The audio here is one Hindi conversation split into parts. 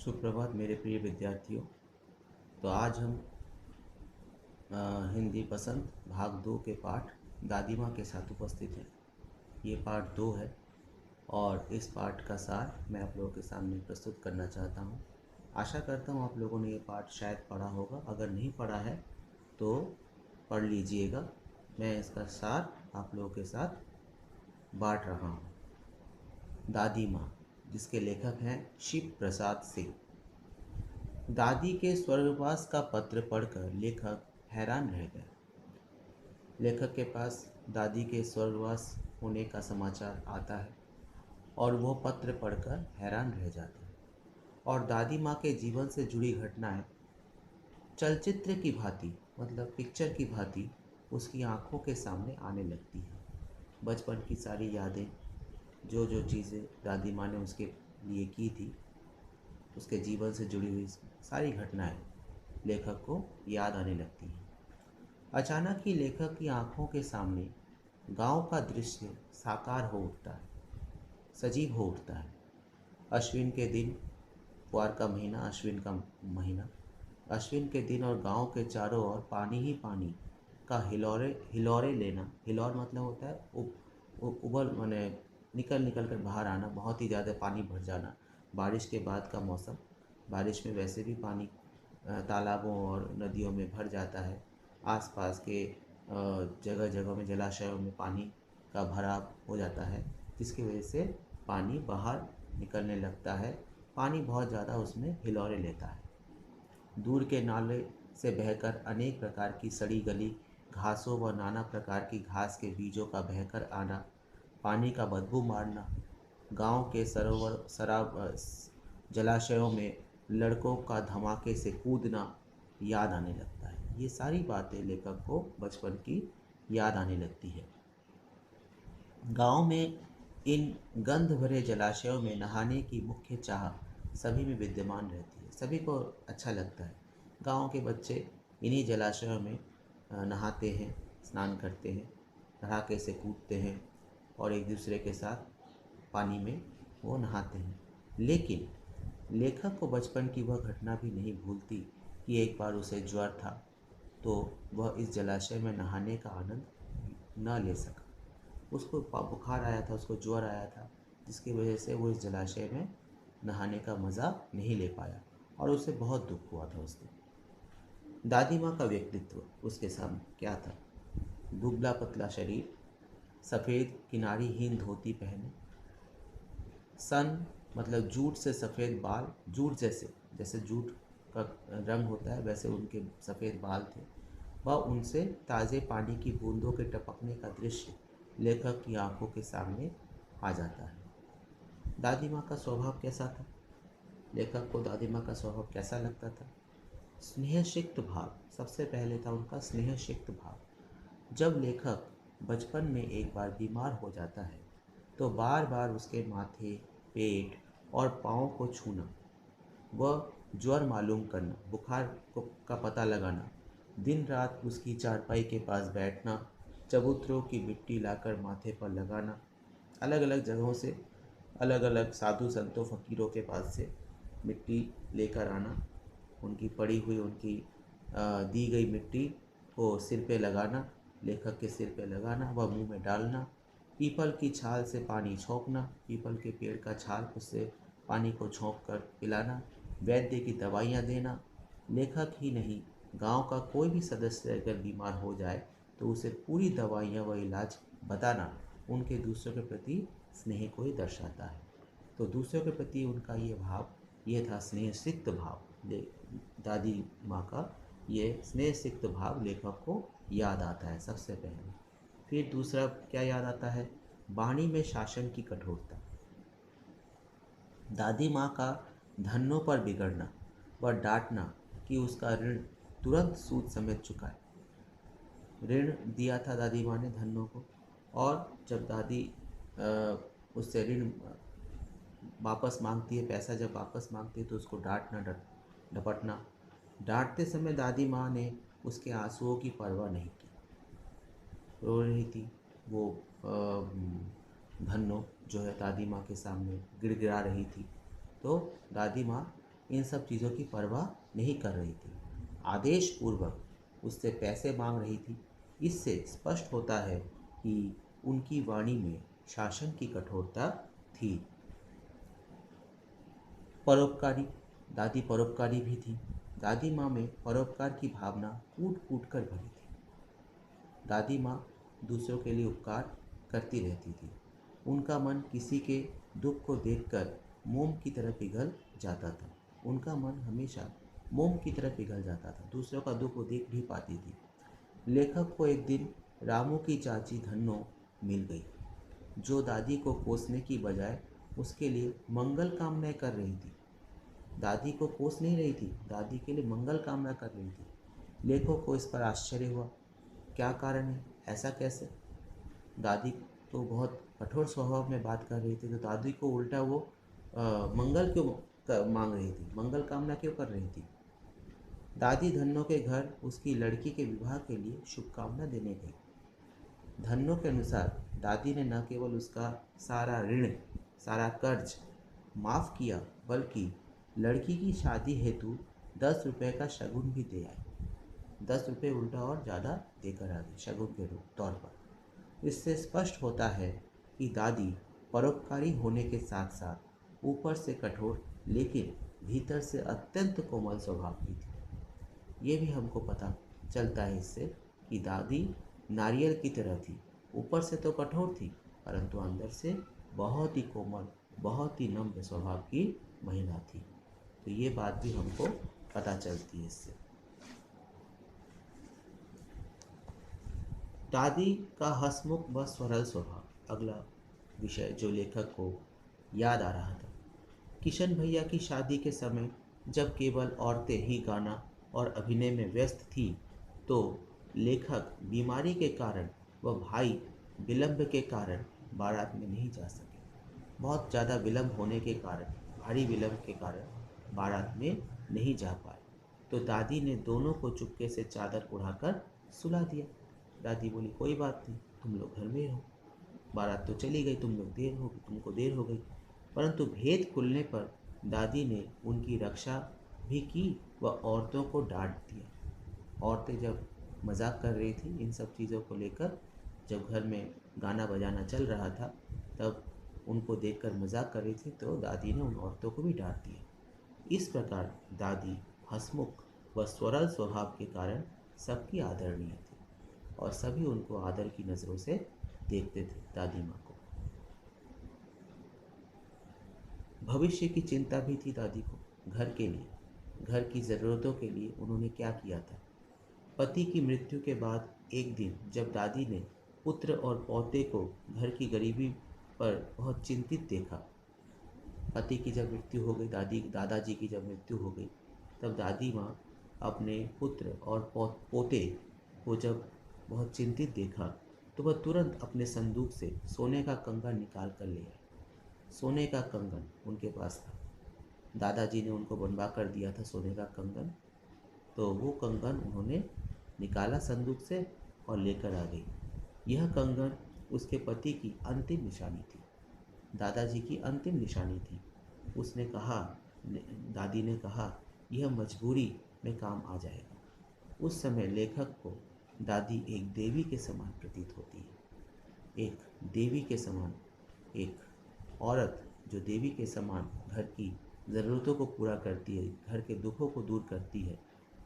सुप्रभात मेरे प्रिय विद्यार्थियों। तो आज हम हिंदी पसंद भाग 2 के पाठ दादी माँ के साथ उपस्थित हैं। ये पाठ 2 है और इस पाठ का सार मैं आप लोगों के सामने प्रस्तुत करना चाहता हूँ। आशा करता हूँ आप लोगों ने ये पाठ शायद पढ़ा होगा, अगर नहीं पढ़ा है तो पढ़ लीजिएगा। मैं इसका सार आप लोगों के साथ बांट रहा हूँ। दादी माँ, जिसके लेखक हैं शिव प्रसाद सिंह। दादी के स्वर्गवास का पत्र पढ़कर लेखक हैरान रह गए। लेखक के पास दादी के स्वर्गवास होने का समाचार आता है और वह पत्र पढ़कर हैरान रह जाते हैं और दादी माँ के जीवन से जुड़ी घटनाएं चलचित्र की भांति, मतलब पिक्चर की भांति उसकी आंखों के सामने आने लगती है। बचपन की सारी यादें, जो जो चीज़ें दादी माँ ने उसके लिए की थी, उसके जीवन से जुड़ी हुई सारी घटनाएं लेखक को याद आने लगती हैं। अचानक ही लेखक की आंखों के सामने गांव का दृश्य साकार हो उठता है, सजीव हो उठता है। अश्विन के दिन, पुआर का महीना, अश्विन के दिन और गांव के चारों ओर पानी ही पानी का हिलोरे हिलोरे लेना। हिलोर मतलब होता है उबल माने निकल निकल कर बाहर आना, बहुत ही ज़्यादा पानी भर जाना। बारिश के बाद का मौसम, बारिश में वैसे भी पानी तालाबों और नदियों में भर जाता है। आसपास के जगह जगह में जलाशयों में पानी का भराव हो जाता है, जिसकी वजह से पानी बाहर निकलने लगता है। पानी बहुत ज़्यादा उसमें हिलोरे लेता है। दूर के नाले से बहकर अनेक प्रकार की सड़ी गली घासों व नाना प्रकार की घास के बीजों का बहकर आना, पानी का बदबू मारना, गांव के सरोवर जलाशयों में लड़कों का धमाके से कूदना याद आने लगता है। ये सारी बातें लेखक को बचपन की याद आने लगती है। गांव में इन गंध भरे जलाशयों में नहाने की मुख्य चाह सभी में विद्यमान रहती है। सभी को अच्छा लगता है। गांव के बच्चे इन्हीं जलाशयों में नहाते हैं, स्नान करते हैं, धड़ाके से कूदते हैं और एक दूसरे के साथ पानी में वो नहाते हैं। लेकिन लेखक को बचपन की वह घटना भी नहीं भूलती कि एक बार उसे ज्वर था, तो वह इस जलाशय में नहाने का आनंद न ले सका। उसको बुखार आया था, उसको ज्वर आया था, जिसकी वजह से वो इस जलाशय में नहाने का मज़ा नहीं ले पाया और उसे बहुत दुख हुआ था उस दिन। दादी माँ का व्यक्तित्व उसके सामने क्या था? दुबला पतला शरीर, सफ़ेद किनारीहीन धोती पहने, सन मतलब जूट से सफ़ेद बाल, जूट जैसे जूट का रंग होता है वैसे उनके सफ़ेद बाल थे। वह उनसे ताज़े पानी की बूंदों के टपकने का दृश्य लेखक की आंखों के सामने आ जाता है। दादी माँ का स्वभाव कैसा था? लेखक को दादी माँ का स्वभाव कैसा लगता था? स्नेहसिक्त भाव, सबसे पहले था उनका स्नेहसिक्त भाव। जब लेखक बचपन में एक बार बीमार हो जाता है तो बार बार उसके माथे, पेट और पाँव को छूना, वह ज्वर मालूम करना, बुखार का पता लगाना, दिन रात उसकी चारपाई के पास बैठना, चबूतरों की मिट्टी लाकर माथे पर लगाना, अलग अलग जगहों से अलग अलग साधु संतों फकीरों के पास से मिट्टी लेकर आना, उनकी पड़ी हुई उनकी दी गई मिट्टी को सिर पे लगाना, लेखक के सिर पे लगाना, वह मुंह में डालना, पीपल की छाल से पानी छोंकना, पीपल के पेड़ का छाल उससे पानी को छोंक कर पिलाना, वैद्य की दवाइयाँ देना। लेखक ही नहीं, गांव का कोई भी सदस्य अगर बीमार हो जाए तो उसे पूरी दवाइयाँ व इलाज बताना उनके दूसरों के प्रति स्नेह को ही दर्शाता है। तो दूसरों के प्रति उनका ये भाव, ये था स्नेह सिक्त भाव। दादी माँ का ये स्नेह सिक्त भाव लेखक को याद आता है सबसे पहले। फिर दूसरा क्या याद आता है? वाणी में शासन की कठोरता। दादी माँ का धन्नों पर बिगड़ना व डांटना कि उसका ऋण तुरंत सूद समेत चुकाए। ऋण दिया था दादी माँ ने धन्नों को, और जब दादी उससे ऋण वापस मांगती है, पैसा जब वापस मांगती है तो उसको डांटना, डपटना। डांटते समय दादी माँ ने उसके आंसुओं की परवाह नहीं की। रो रही थी वो, धन्नो जो है दादी माँ के सामने गिड़गिड़ा रही थी, तो दादी माँ इन सब चीज़ों की परवाह नहीं कर रही थी। आदेश पूर्वक उससे पैसे मांग रही थी। इससे स्पष्ट होता है कि उनकी वाणी में शासन की कठोरता थी। परोपकारी, दादी परोपकारी भी थी। दादी माँ में परोपकार की भावना कूट कूट कर भरी थी। दादी माँ दूसरों के लिए उपकार करती रहती थी। उनका मन किसी के दुख को देखकर मोम की तरह पिघल जाता था। उनका मन हमेशा मोम की तरह पिघल जाता था। दूसरों का दुख वो देख भी पाती थी। लेखक को एक दिन रामू की चाची धन्नो मिल गई, जो दादी को कोसने की बजाय उसके लिए मंगल कामनाएं कर रही थी। दादी को कोस नहीं रही थी, दादी के लिए मंगल कामना कर रही थी। लेखक को इस पर आश्चर्य हुआ। क्या कारण है, ऐसा कैसे? दादी तो बहुत कठोर स्वभाव में बात कर रही थी, तो दादी को उल्टा वो मंगल क्यों मांग रही थी, मंगल कामना क्यों कर रही थी? दादी धन्नो के घर उसकी लड़की के विवाह के लिए शुभकामना देने गई। धन्नो के अनुसार दादी ने न केवल उसका सारा ऋण, सारा कर्ज माफ़ किया, बल्कि लड़की की शादी हेतु 10 रुपये का शगुन भी दे आई। 10 रुपये उल्टा और ज़्यादा देकर आ गई शगुन के तौर पर। इससे स्पष्ट होता है कि दादी परोपकारी होने के साथ साथ ऊपर से कठोर लेकिन भीतर से अत्यंत कोमल स्वभाव की थी। ये भी हमको पता चलता है इससे कि दादी नारियल की तरह थी। ऊपर से तो कठोर थी, परंतु अंदर से बहुत ही कोमल, बहुत ही नम्र स्वभाव की महिला थी। तो ये बात भी हमको पता चलती है इससे। दादी का हंसमुख व सरल स्वभाव, अगला विषय जो लेखक को याद आ रहा था। किशन भैया की शादी के समय जब केवल औरतें ही गाना और अभिनय में व्यस्त थी, तो लेखक बीमारी के कारण व भाई विलंब के कारण बारात में नहीं जा सके। बहुत ज़्यादा विलंब होने के कारण, भारी विलंब के कारण बारात में नहीं जा पाए। तो दादी ने दोनों को चुपके से चादर उड़ाकर सुला दिया। दादी बोली, कोई बात नहीं, तुम लोग घर में रहो, बारात तो चली गई, तुमको देर हो गई। परंतु भेद खुलने पर दादी ने उनकी रक्षा भी की व औरतों को डांट दिया। औरतें जब मजाक कर रही थी इन सब चीज़ों को लेकर, जब घर में गाना बजाना चल रहा था, तब उनको देखकर मजाक कर रही थी, तो दादी ने उन औरतों को भी डांट दिया। इस प्रकार दादी हंसमुख व सरल स्वभाव के कारण सबकी आदरणीय थी और सभी उनको आदर की नज़रों से देखते थे। दादी माँ को भविष्य की चिंता भी थी। दादी को घर के लिए, घर की ज़रूरतों के लिए उन्होंने क्या किया था। पति की मृत्यु के बाद एक दिन जब दादी ने पुत्र और पोते को घर की गरीबी पर बहुत चिंतित देखा, पति की जब मृत्यु हो गई, दादाजी की जब मृत्यु हो गई, तब दादी माँ अपने पुत्र और पोते को जब बहुत चिंतित देखा, तो वह तुरंत अपने संदूक से सोने का कंगन निकाल कर ले आई। सोने का कंगन उनके पास था, दादाजी ने उनको बनवा कर दिया था सोने का कंगन। तो वो कंगन उन्होंने निकाला संदूक से और लेकर आ गई। यह कंगन उसके पति की अंतिम निशानी थी, दादाजी की अंतिम निशानी थी। उसने कहा, दादी ने कहा, यह मजबूरी में काम आ जाएगा। उस समय लेखक को दादी एक देवी के समान प्रतीत होती है। एक देवी के समान, एक औरत जो देवी के समान घर की ज़रूरतों को पूरा करती है, घर के दुखों को दूर करती है,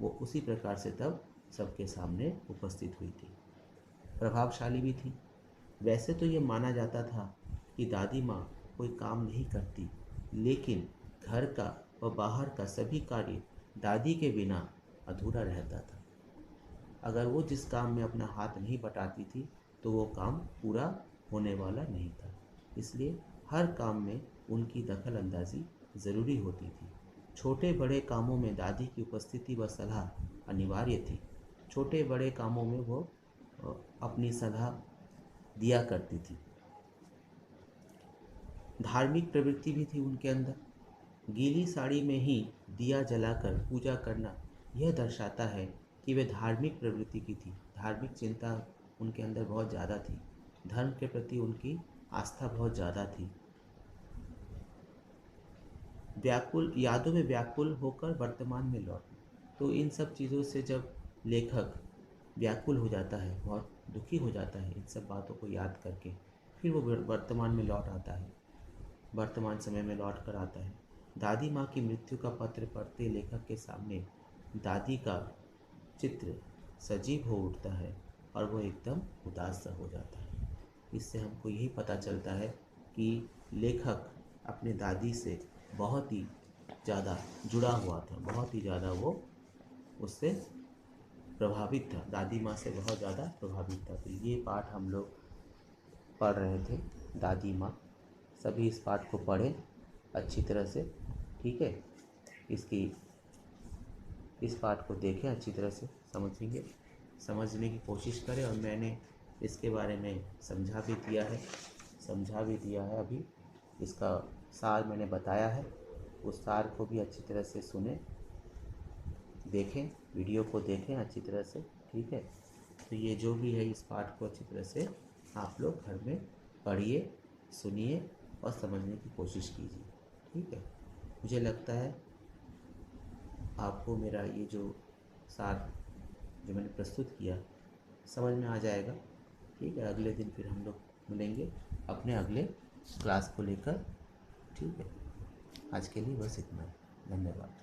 वो उसी प्रकार से तब सबके सामने उपस्थित हुई थी। प्रभावशाली भी थी। वैसे तो ये माना जाता था कि दादी माँ कोई काम नहीं करती, लेकिन घर का व बाहर का सभी कार्य दादी के बिना अधूरा रहता था। अगर वो जिस काम में अपना हाथ नहीं बटाती थी, तो वो काम पूरा होने वाला नहीं था। इसलिए हर काम में उनकी दखल अंदाजी ज़रूरी होती थी। छोटे बड़े कामों में दादी की उपस्थिति व सलाह अनिवार्य थी। छोटे बड़े कामों में वो अपनी सलाह दिया करती थी। धार्मिक प्रवृत्ति भी थी उनके अंदर। गीली साड़ी में ही दिया जलाकर पूजा करना यह दर्शाता है कि वे धार्मिक प्रवृत्ति की थी। धार्मिक चिंता उनके अंदर बहुत ज़्यादा थी। धर्म के प्रति उनकी आस्था बहुत ज़्यादा थी। व्याकुल, यादों में व्याकुल होकर वर्तमान में लौटना। तो इन सब चीज़ों से जब लेखक व्याकुल हो जाता है, बहुत दुखी हो जाता है इन सब बातों को याद करके, फिर वो वर्तमान में लौट आता है, वर्तमान समय में लौट कर आता है। दादी माँ की मृत्यु का पत्र पढ़ते लेखक के सामने दादी का चित्र सजीव हो उठता है और वो एकदम उदास सा हो जाता है। इससे हमको यही पता चलता है कि लेखक अपने दादी से बहुत ही ज़्यादा जुड़ा हुआ था, बहुत ही ज़्यादा वो उससे प्रभावित था, दादी माँ से बहुत ज़्यादा प्रभावित था। तो ये पाठ हम लोग पढ़ रहे थे, दादी माँ। सभी इस पाठ को पढ़ें अच्छी तरह से, ठीक है। इस पाठ को देखें अच्छी तरह से, समझने की कोशिश करें। और मैंने इसके बारे में समझा भी दिया है अभी। इसका सार मैंने बताया है, उस सार को भी अच्छी तरह से सुने, देखें, वीडियो को देखें अच्छी तरह से, ठीक है। तो ये जो भी है, इस पाठ को अच्छी तरह से आप लोग घर में पढ़िए, सुनिए और समझने की कोशिश कीजिए, ठीक है। मुझे लगता है आपको मेरा ये जो सार जो मैंने प्रस्तुत किया समझ में आ जाएगा, ठीक है। अगले दिन फिर हम लोग मिलेंगे अपने अगले क्लास को लेकर, ठीक है। आज के लिए बस इतना ही। धन्यवाद।